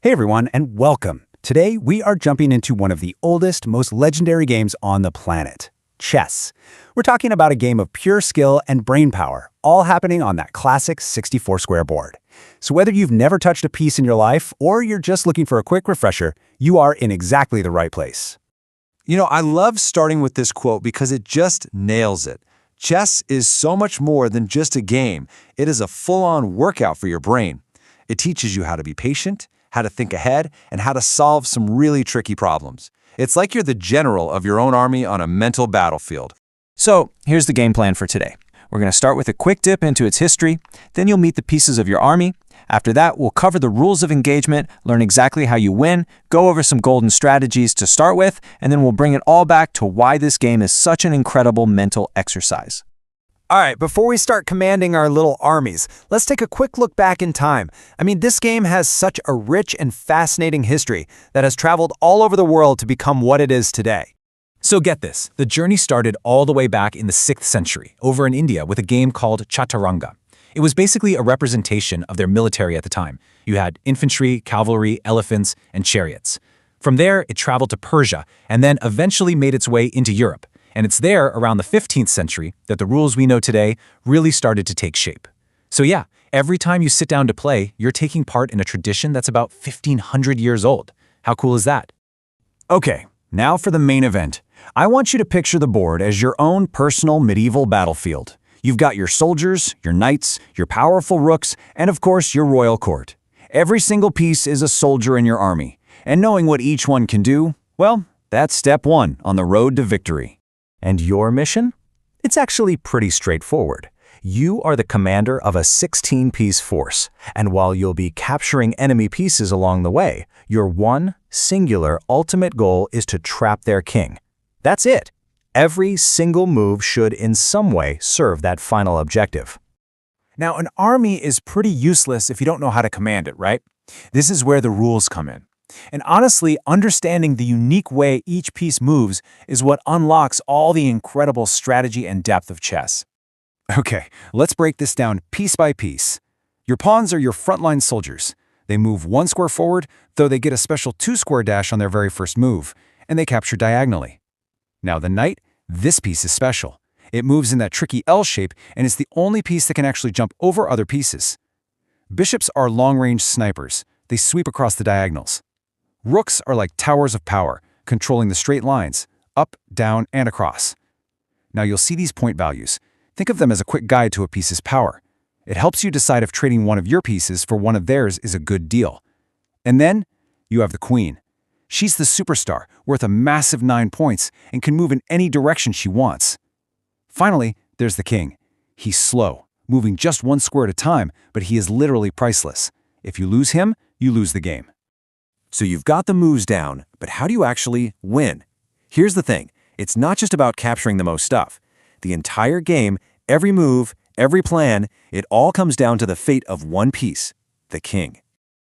Hey everyone, and welcome. Today, we are jumping into one of the oldest, most legendary games on the planet, chess. We're talking about a game of pure skill and brain power, all happening on that classic 64-square board. So whether you've never touched a piece in your life or you're just looking for a quick refresher, you are in exactly the right place. I love starting with this quote because it just nails it. Chess is so much more than just a game. It is a full-on workout for your brain. It teaches you how to be patient, how to think ahead, and how to solve some really tricky problems. It's like you're the general of your own army on a mental battlefield. So, here's the game plan for today. We're going to start with a quick dip into its history, then you'll meet the pieces of your army. After that, we'll cover the rules of engagement, learn exactly how you win, go over some golden strategies to start with, and then we'll bring it all back to why this game is such an incredible mental exercise. All right, before we start commanding our little armies, let's take a quick look back in time. This game has such a rich and fascinating history that has traveled all over the world to become what it is today. So get this, the journey started all the way back in the 6th century, over in India with a game called Chaturanga. It was basically a representation of their military at the time. You had infantry, cavalry, elephants, and chariots. From there, it traveled to Persia, and then eventually made its way into Europe. And it's there, around the 15th century, that the rules we know today really started to take shape. So yeah, every time you sit down to play, you're taking part in a tradition that's about 1,500 years old. How cool is that? Okay, now for the main event. I want you to picture the board as your own personal medieval battlefield. You've got your soldiers, your knights, your powerful rooks, and of course your royal court. Every single piece is a soldier in your army. And knowing what each one can do, well, that's step one on the road to victory. And your mission? It's actually pretty straightforward. You are the commander of a 16-piece force, and while you'll be capturing enemy pieces along the way, your one, singular, ultimate goal is to trap their king. That's it. Every single move should in some way serve that final objective. Now, an army is pretty useless if you don't know how to command it, right? This is where the rules come in. And honestly, understanding the unique way each piece moves is what unlocks all the incredible strategy and depth of chess. Okay, let's break this down piece by piece. Your pawns are your frontline soldiers. They move 1 square forward, though they get a special 2-square dash on their very first move, and they capture diagonally. Now the knight, this piece is special. It moves in that tricky L shape, and it's the only piece that can actually jump over other pieces. Bishops are long-range snipers. They sweep across the diagonals. Rooks are like towers of power, controlling the straight lines, up, down, and across. Now you'll see these point values. Think of them as a quick guide to a piece's power. It helps you decide if trading one of your pieces for one of theirs is a good deal. And then, you have the queen. She's the superstar, worth a massive 9 points, and can move in any direction she wants. Finally, there's the king. He's slow, moving just 1 square at a time, but he is literally priceless. If you lose him, you lose the game. So you've got the moves down, but how do you actually win? Here's the thing. It's not just about capturing the most stuff. The entire game, every move, every plan, it all comes down to the fate of one piece, the king.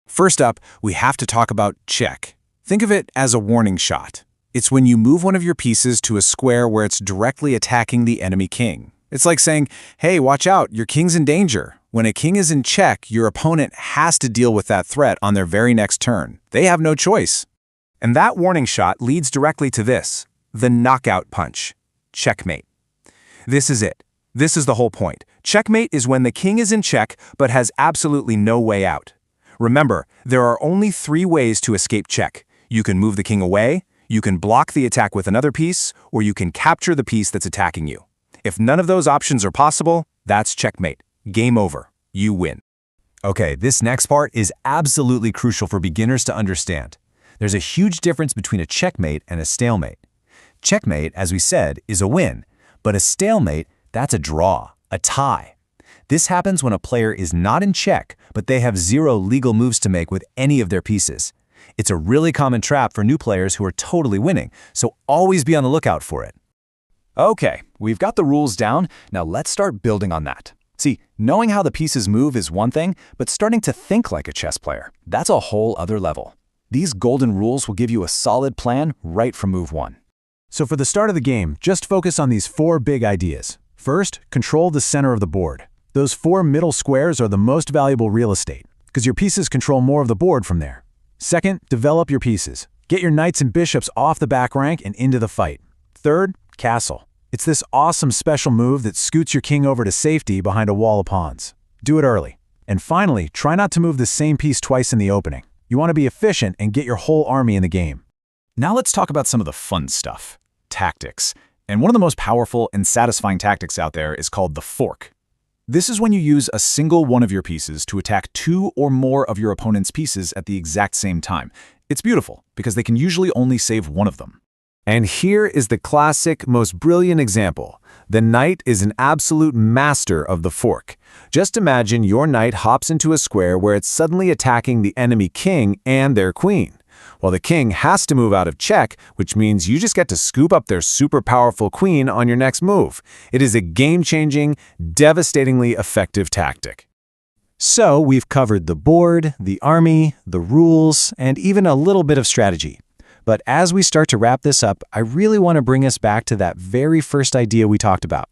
First up, we have to talk about check. Think of it as a warning shot. It's when you move one of your pieces to a square where it's directly attacking the enemy king. It's like saying, hey, watch out, your king's in danger. When a king is in check, your opponent has to deal with that threat on their very next turn. They have no choice. And that warning shot leads directly to this, the knockout punch. Checkmate. This is it. This is the whole point. Checkmate is when the king is in check but has absolutely no way out. Remember, there are only 3 ways to escape check. You can move the king away, you can block the attack with another piece, or you can capture the piece that's attacking you. If none of those options are possible, that's checkmate. Game over. You win. Okay, this next part is absolutely crucial for beginners to understand. There's a huge difference between a checkmate and a stalemate. Checkmate, as we said, is a win, but a stalemate, that's a draw, a tie. This happens when a player is not in check, but they have 0 legal moves to make with any of their pieces. It's a really common trap for new players who are totally winning, so always be on the lookout for it. Okay, we've got the rules down, now let's start building on that. See, knowing how the pieces move is one thing, but starting to think like a chess player, that's a whole other level. These golden rules will give you a solid plan right from move 1. So for the start of the game, just focus on these 4 big ideas. First, control the center of the board. Those 4 middle squares are the most valuable real estate, because your pieces control more of the board from there. Second, develop your pieces. Get your knights and bishops off the back rank and into the fight. Third, castle. It's this awesome special move that scoots your king over to safety behind a wall of pawns. Do it early. And finally, try not to move the same piece twice in the opening. You want to be efficient and get your whole army in the game. Now let's talk about some of the fun stuff. Tactics. And one of the most powerful and satisfying tactics out there is called the fork. This is when you use a single one of your pieces to attack 2 or more of your opponent's pieces at the exact same time. It's beautiful because they can usually only save one of them. And here is the classic, most brilliant example. The knight is an absolute master of the fork. Just imagine your knight hops into a square where it's suddenly attacking the enemy king and their queen. Well, the king has to move out of check, which means you just get to scoop up their super powerful queen on your next move. It is a game-changing, devastatingly effective tactic. So we've covered the board, the army, the rules, and even a little bit of strategy. But as we start to wrap this up, I really want to bring us back to that very first idea we talked about.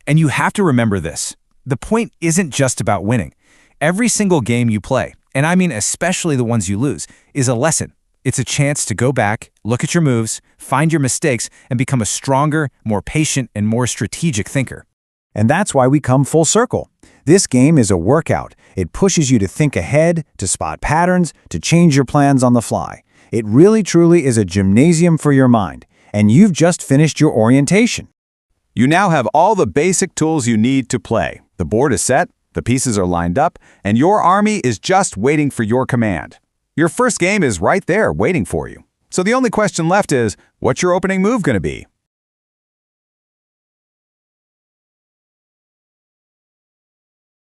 And you have to remember this. The point isn't just about winning. Every single game you play, and I mean especially the ones you lose, is a lesson. It's a chance to go back, look at your moves, find your mistakes, and become a stronger, more patient, and more strategic thinker. And that's why we come full circle. This game is a workout. It pushes you to think ahead, to spot patterns, to change your plans on the fly. It really truly is a gymnasium for your mind, and you've just finished your orientation. You now have all the basic tools you need to play. The board is set, the pieces are lined up, and your army is just waiting for your command. Your first game is right there waiting for you. So the only question left is, what's your opening move going to be?